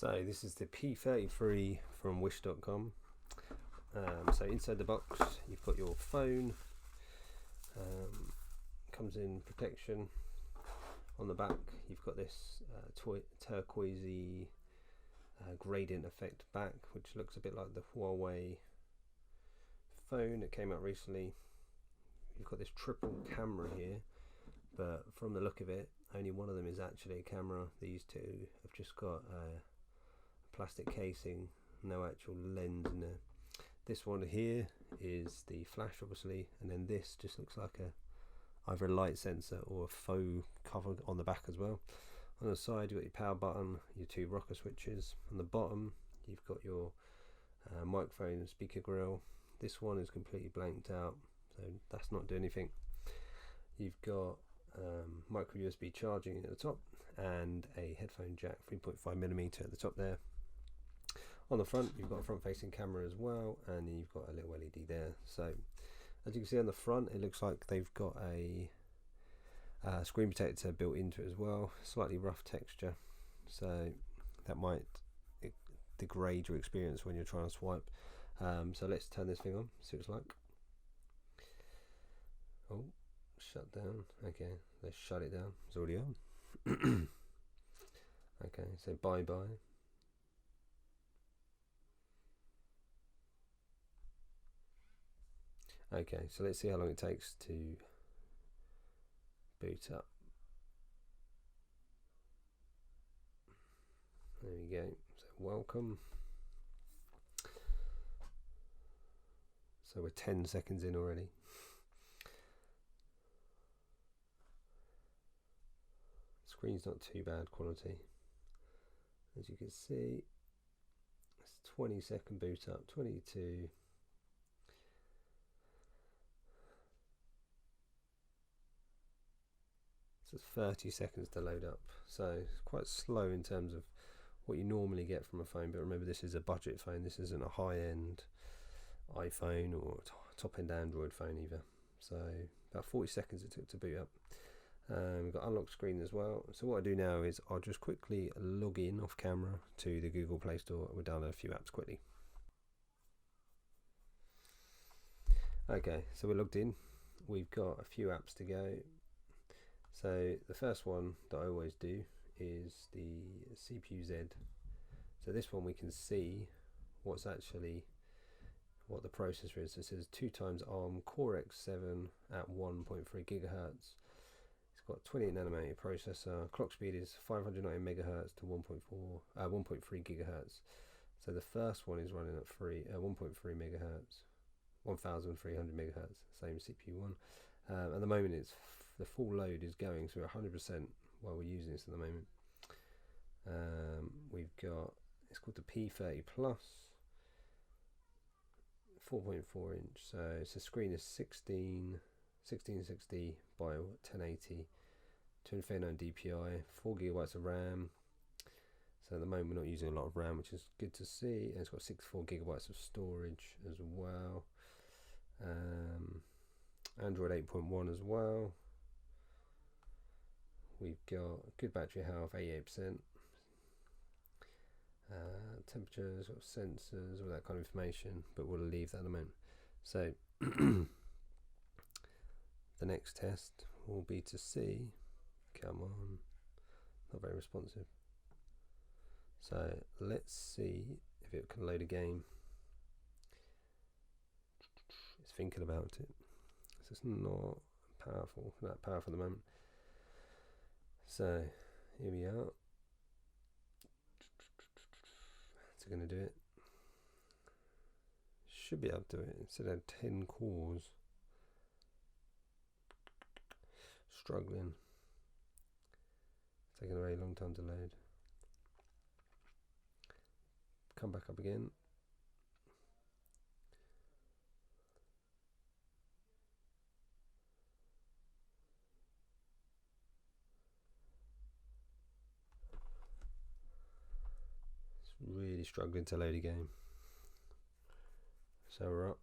So this is the P33 from wish.com. So inside the box you've got your phone, comes in protection. On the back you've got this turquoisey gradient effect back, which looks a bit like the Huawei phone that came out recently. You've got this triple camera here, but from the look of it only one of them is actually a camera. These two have just got a plastic casing, no actual lens in there. This one here is the flash obviously, and then this just looks like either a light sensor or a faux cover on the back as well. On the side you've got your power button, your two rocker switches. On the bottom you've got your microphone and speaker grill. This one is completely blanked out, so that's not doing anything. You've got micro USB charging at the top and a headphone jack 3.5mm at the top there. On the front you've got a front facing camera as well, and you've got a little LED there. So as you can see on the front, it looks like they've got a screen protector built into it as well. Slightly rough texture, so that might degrade your experience when you're trying to swipe. So let's turn this thing on, see what it's like. Oh, shut down. Okay, let's shut it down. It's already on. Okay, so bye bye. Okay, so let's see how long it takes to boot up. There we go. So welcome. So we're 10 seconds in already. Screen's not too bad quality. As you can see, it's 20-second boot up, 22. So it's 30 seconds to load up. So it's quite slow in terms of what you normally get from a phone, but remember this is a budget phone. This isn't a high-end iPhone or top-end Android phone either. So about 40 seconds it took to boot up. We've got unlock screen as well. So what I do now is I'll just quickly log in off camera to the Google Play Store. We'll download a few apps quickly. Okay, so we're logged in. We've got a few apps to go. So the first one that I always do is the CPU-Z. So this one we can see what the processor is. So it says 2x ARM Core X7 at 1.3 gigahertz. It's got 28nm processor. Clock speed is 590 megahertz to 1.3 gigahertz. So the first one is running at 1.3 megahertz, 1300 megahertz, same CPU one. At the moment the full load is going through 100% while we're using this at the moment. We've got, it's called the P30 Plus, 4.4 inch. So it's the screen is 1660 by 1080, 239 DPI, 4 gigabytes of RAM. So at the moment we're not using a lot of RAM, which is good to see. And it's got 64 gigabytes of storage as well. Android 8.1 as well. We've got good battery health, 88%. Temperatures, sort of sensors, all that kind of information, but we'll leave that at the moment. So the next test will be to see, come on, not very responsive. So let's see if it can load a game. It's thinking about it. So it's not that powerful at the moment. So here we are. It's going to do it. Should be able to do it. It said it had 10 cores. Struggling. It's taking a very long time to load. Come back up again. Really struggling to load a game. So we're up.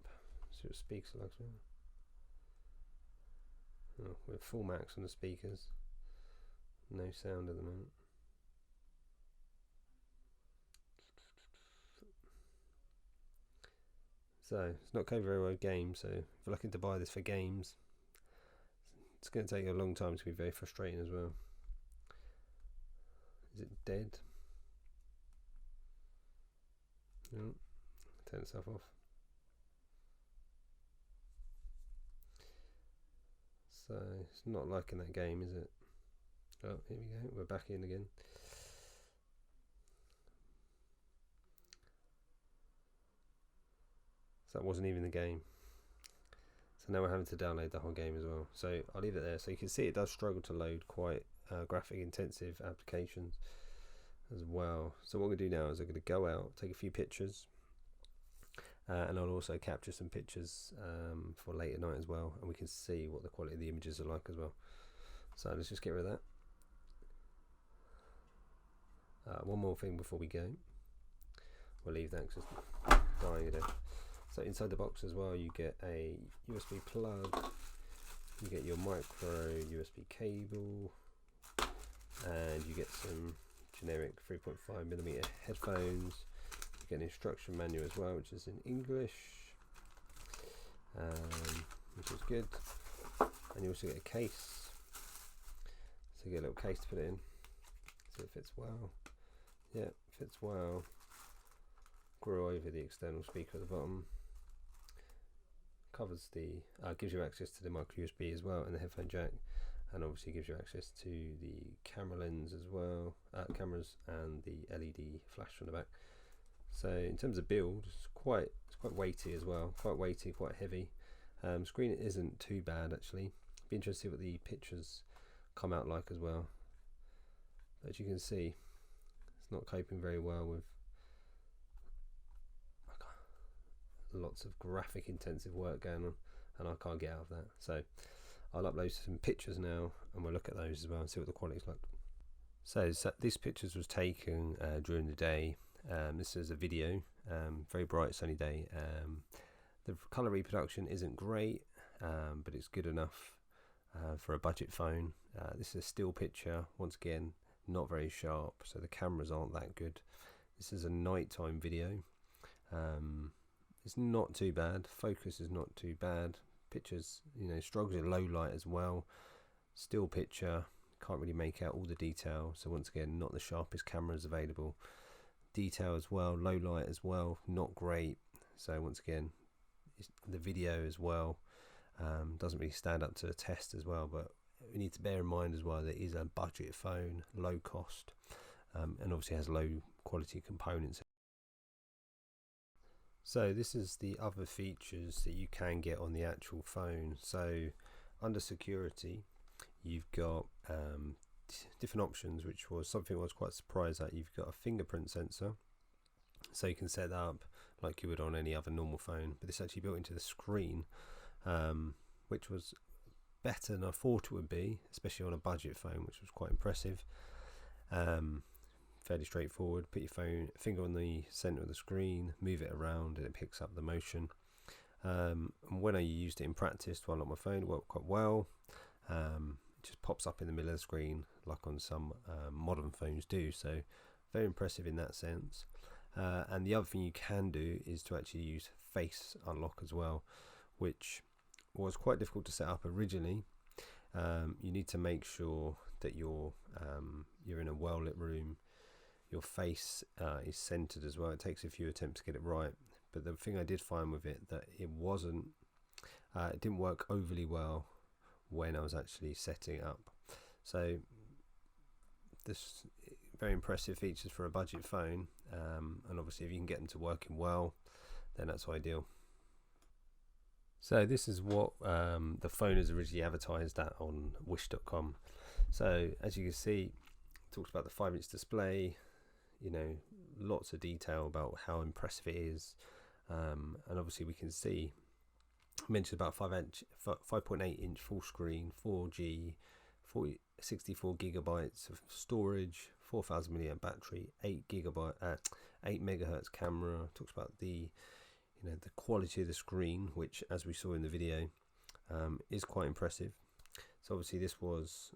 See what speakers are like. Oh, we're full max on the speakers. No sound at the moment. So it's not coded very well with games. So if you're looking to buy this for games, it's going to take you a long time. It's going to be very frustrating as well. Is it dead? No. Turn itself off. So it's not liking that game, is it? Oh, here we go. We're back in again. So that wasn't even the game. So now we're having to download the whole game as well. So I'll leave it there. So you can see it does struggle to load quite graphic intensive applications as well. So what we're going to do now is I'm going to go out, take a few pictures, and I'll also capture some pictures for late at night as well, and we can see what the quality of the images are like as well. So let's just get rid of that. One more thing before we go. We'll leave that because it's dying today. So inside the box as well, you get a USB plug, you get your micro USB cable, and you get some generic 3.5mm headphones. You get an instruction manual as well, which is in English, which is good. And you also get a case, so you get a little case to put it in, so it fits well. Yeah, fits well. Grew over the external speaker at the bottom. Covers the gives you access to the micro USB as well, and the headphone jack, and obviously gives you access to the camera lens as well, cameras, and the LED flash on the back. So in terms of build, it's quite weighty as well, quite heavy. Screen isn't too bad actually. Be interested to see what the pictures come out like as well. But as you can see, it's not coping very well with lots of graphic intensive work going on, and I can't get out of that. So I'll upload some pictures now, and we'll look at those as well and see what the quality is like. So this pictures was taken during the day. This is a video, very bright sunny day. The color reproduction isn't great, but it's good enough for a budget phone. This is a still picture, once again not very sharp, so the cameras aren't that good. This is a nighttime video. It's not too bad. Focus is not too bad. Pictures, struggles in low light as well. Still picture, can't really make out all the detail. So once again, not the sharpest cameras available. Detail as well, low light as well, not great. So once again, the video as well doesn't really stand up to the test as well. But we need to bear in mind as well that it is a budget phone, low cost, and obviously has low quality components. So this is the other features that you can get on the actual phone. So under security, you've got different options, which was something I was quite surprised at. You've got a fingerprint sensor, so you can set that up like you would on any other normal phone, but it's actually built into the screen, which was better than I thought it would be, especially on a budget phone, which was quite impressive. Fairly straightforward. Put your finger on the center of the screen, move it around, and it picks up the motion. And when I used it in practice to unlock my phone, it worked quite well. It just pops up in the middle of the screen like on some modern phones do, so very impressive in that sense. And the other thing you can do is to actually use face unlock as well, which was quite difficult to set up originally. You need to make sure that you're in a well lit room. Your face is centered as well. It takes a few attempts to get it right, but the thing I did find with it, that it didn't work overly well when I was actually setting it up. So this very impressive features for a budget phone, and obviously if you can get them to working well, then that's ideal. So this is what the phone is originally advertised at on wish.com. So as you can see, it talks about the 5-inch display, lots of detail about how impressive it is, and obviously we can see mentioned about 5.8 inch full screen, 4G, 64 gigabytes of storage, 4,000 milliamp battery, 8 megahertz camera. Talks about the the quality of the screen, which as we saw in the video is quite impressive. So obviously this was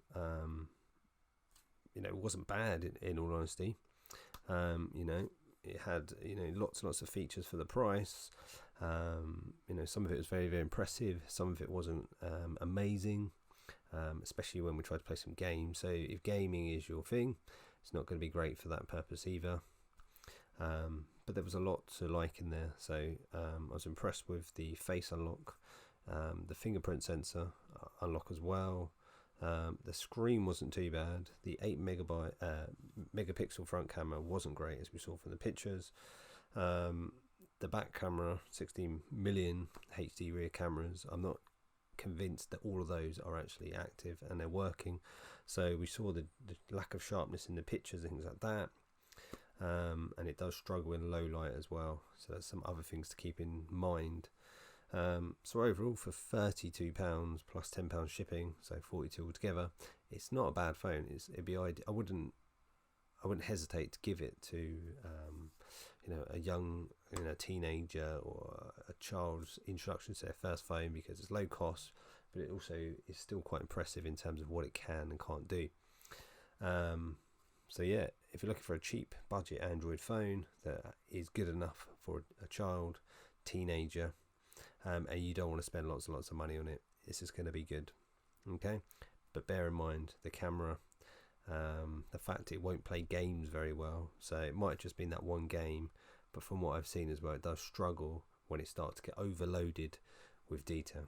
it wasn't bad in all honesty. It had lots and lots of features for the price. You know, some of it was very, very impressive, some of it wasn't amazing, especially when we tried to play some games. So if gaming is your thing, it's not going to be great for that purpose either. But there was a lot to like in there. So I was impressed with the face unlock, the fingerprint sensor unlock as well. The screen wasn't too bad. The 8 megapixel front camera wasn't great, as we saw from the pictures. The back camera, 16 million HD rear cameras, I'm not convinced that all of those are actually active and they're working. So we saw the lack of sharpness in the pictures and things like that. And it does struggle in low light as well. So there's some other things to keep in mind. So overall, for £32 plus £10 shipping, so 42 altogether, it's not a bad phone. It'd be ideal. I wouldn't hesitate to give it to you know, a young, you know, teenager or a child's introduction to their first phone, because it's low cost, but it also is still quite impressive in terms of what it can and can't do. So yeah, if you're looking for a cheap budget Android phone that is good enough for a child, teenager, and you don't want to spend lots and lots of money on it, this is going to be good. Okay, but bear in mind the camera, the fact it won't play games very well, so it might have just been that one game, but from what I've seen as well, it does struggle when it starts to get overloaded with detail.